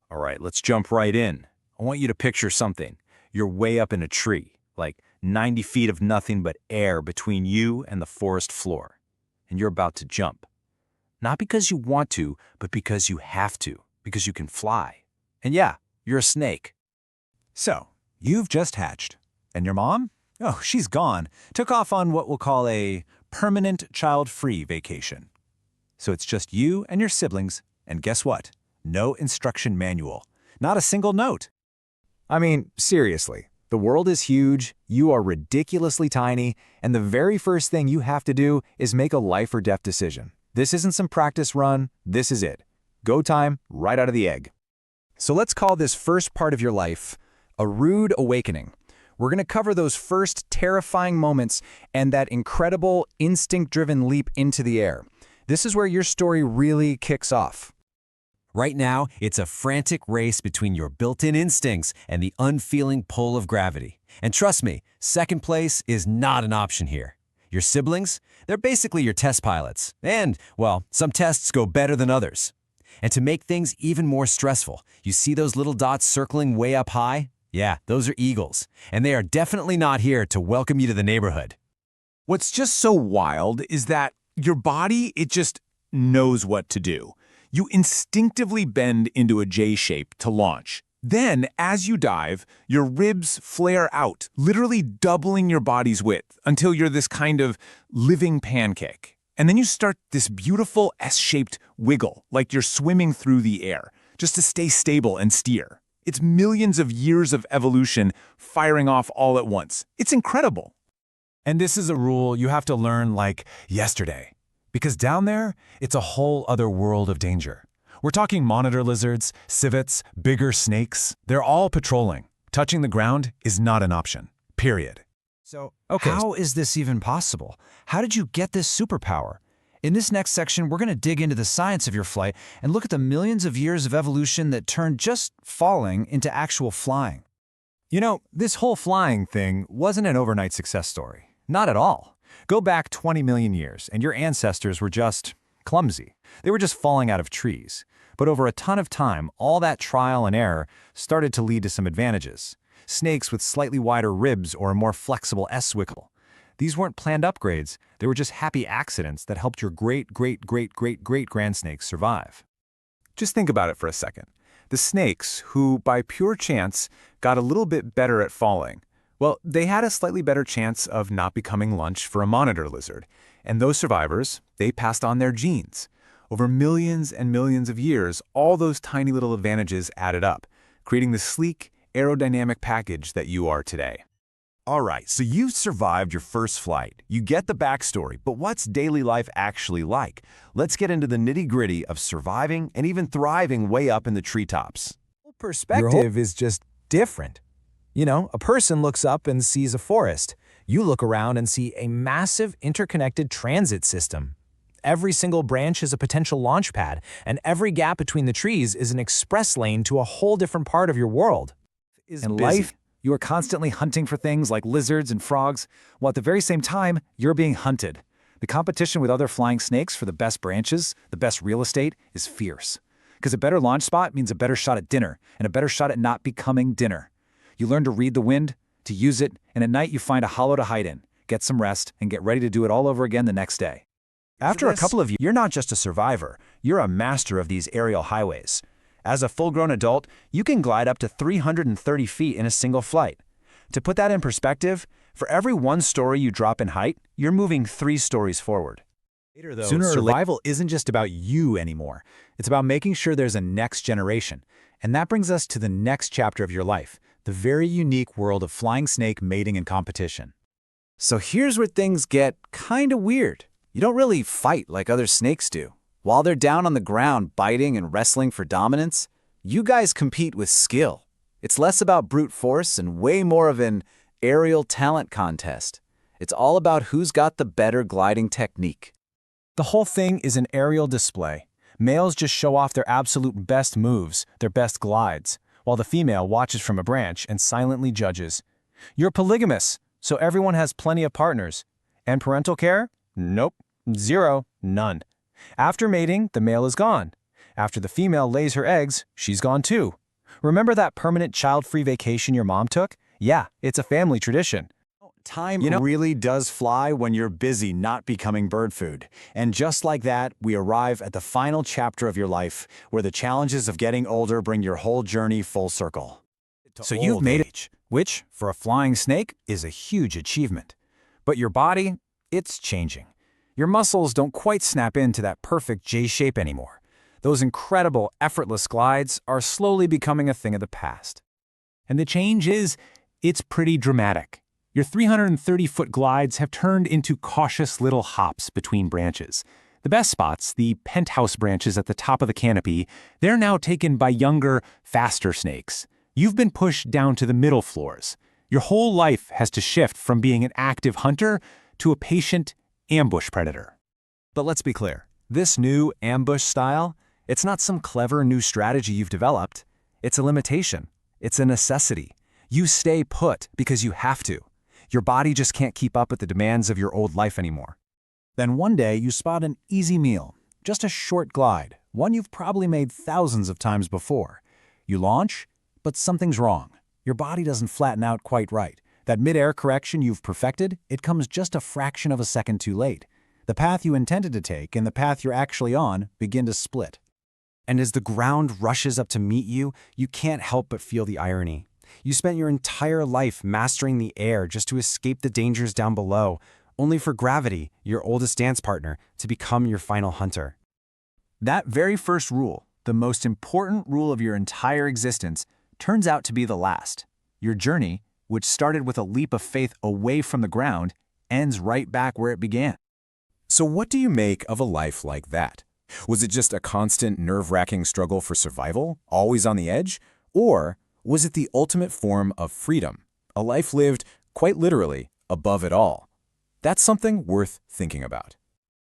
All right, let's jump right in. I want you to picture something. You're way up in a tree, like 90 feet of nothing but air between you and the forest floor. And you're about to jump. Not because you want to, but because you have to, because you can fly. And yeah, you're a snake. So, you've just hatched. And your mom? Oh, she's gone. Took off on what we'll call a permanent child-free vacation. So it's just you and your siblings, and guess what? No instruction manual. Not a single note. I mean, seriously, the world is huge, you are ridiculously tiny, and the very first thing you have to do is make a life or death decision. This isn't some practice run, this is it. Go time, right out of the egg. So let's call this first part of your life a rude awakening. We're going to cover those first terrifying moments and that incredible instinct-driven leap into the air. This is where your story really kicks off. Right now, it's a frantic race between your built-in instincts and the unfeeling pull of gravity. And trust me, second place is not an option here. Your siblings, they're basically your test pilots. And, well, some tests go better than others. And to make things even more stressful, you see those little dots circling way up high? Yeah, those are eagles. And they are definitely not here to welcome you to the neighborhood. What's just so wild is that your body, it just knows what to do. You instinctively bend into a J shape to launch. Then, as you dive, your ribs flare out, literally doubling your body's width until you're this kind of living pancake. And then you start this beautiful S-shaped wiggle, like you're swimming through the air, just to stay stable and steer. It's millions of years of evolution firing off all at once. It's incredible. And this is a rule you have to learn like yesterday. Because down there, it's a whole other world of danger. We're talking monitor lizards, civets, bigger snakes. They're all patrolling. Touching the ground is not an option. Period. So, how is this even possible? How did you get this superpower? In this next section, we're going to dig into the science of your flight and look at the millions of years of evolution that turned just falling into actual flying. You know, this whole flying thing wasn't an overnight success story. Not at all. Go back 20 million years, and your ancestors were just clumsy. They were just falling out of trees. But over a ton of time, all that trial and error started to lead to some advantages. Snakes with slightly wider ribs or a more flexible S-wiggle. These weren't planned upgrades, they were just happy accidents that helped your great-great-great-great-great-grand-snakes survive. Just think about it for a second. The snakes, who by pure chance got a little bit better at falling, well, they had a slightly better chance of not becoming lunch for a monitor lizard. And those survivors, they passed on their genes. Over millions and millions of years, all those tiny little advantages added up, creating the sleek, aerodynamic package that you are today. All right, so you've survived your first flight. You get the backstory, but what's daily life actually like? Let's get into the nitty-gritty of surviving and even thriving way up in the treetops. Perspective is just different. You know, a person looks up and sees a forest. You look around and see a massive interconnected transit system. Every single branch is a potential launch pad, and every gap between the trees is an express lane to a whole different part of your world. In life, you are constantly hunting for things like lizards and frogs, while at the very same time, you're being hunted. The competition with other flying snakes for the best branches, the best real estate, is fierce. Because a better launch spot means a better shot at dinner, and a better shot at not becoming dinner. You learn to read the wind, to use it, and at night you find a hollow to hide in, get some rest, and get ready to do it all over again the next day. After a couple of years, you're not just a survivor, you're a master of these aerial highways. As a full-grown adult, you can glide up to 330 feet in a single flight. To put that in perspective, for every one story you drop in height, you're moving 3 stories forward. Survival isn't just about you anymore. It's about making sure there's a next generation. And that brings us to the next chapter of your life, the very unique world of flying snake mating and competition. So here's where things get kind of weird. You don't really fight like other snakes do. While they're down on the ground biting and wrestling for dominance, you guys compete with skill. It's less about brute force and way more of an aerial talent contest. It's all about who's got the better gliding technique. The whole thing is an aerial display. Males just show off their absolute best moves, their best glides, while the female watches from a branch and silently judges. You're polygamous, so everyone has plenty of partners. And parental care? Nope. Zero. None. After mating, the male is gone. After the female lays her eggs, she's gone too. Remember that permanent child-free vacation your mom took? Yeah, it's a family tradition. Time really does fly when you're busy not becoming bird food. And just like that, we arrive at the final chapter of your life, where the challenges of getting older bring your whole journey full circle. So you've made it, which, for a flying snake, is a huge achievement. But your body, it's changing. Your muscles don't quite snap into that perfect J shape anymore. Those incredible, effortless glides are slowly becoming a thing of the past. And the change is, it's pretty dramatic. Your 330-foot glides have turned into cautious little hops between branches. The best spots, the penthouse branches at the top of the canopy, they're now taken by younger, faster snakes. You've been pushed down to the middle floors. Your whole life has to shift from being an active hunter to a patient ambush predator. But let's be clear, this new ambush style, it's not some clever new strategy you've developed. It's a limitation. It's a necessity. You stay put because you have to. Your body just can't keep up with the demands of your old life anymore. Then one day you spot an easy meal, just a short glide, one you've probably made thousands of times before. You launch, but something's wrong. Your body doesn't flatten out quite right. That mid-air correction you've perfected, it comes just a fraction of a second too late. The path you intended to take and the path you're actually on begin to split. And as the ground rushes up to meet you, you can't help but feel the irony. You spent your entire life mastering the air just to escape the dangers down below, only for gravity, your oldest dance partner, to become your final hunter. That very first rule, the most important rule of your entire existence, turns out to be the last. Your journey, which started with a leap of faith away from the ground, ends right back where it began. So what do you make of a life like that? Was it just a constant nerve-wracking struggle for survival, always on the edge? Or was it the ultimate form of freedom, a life lived, quite literally, above it all? That's something worth thinking about.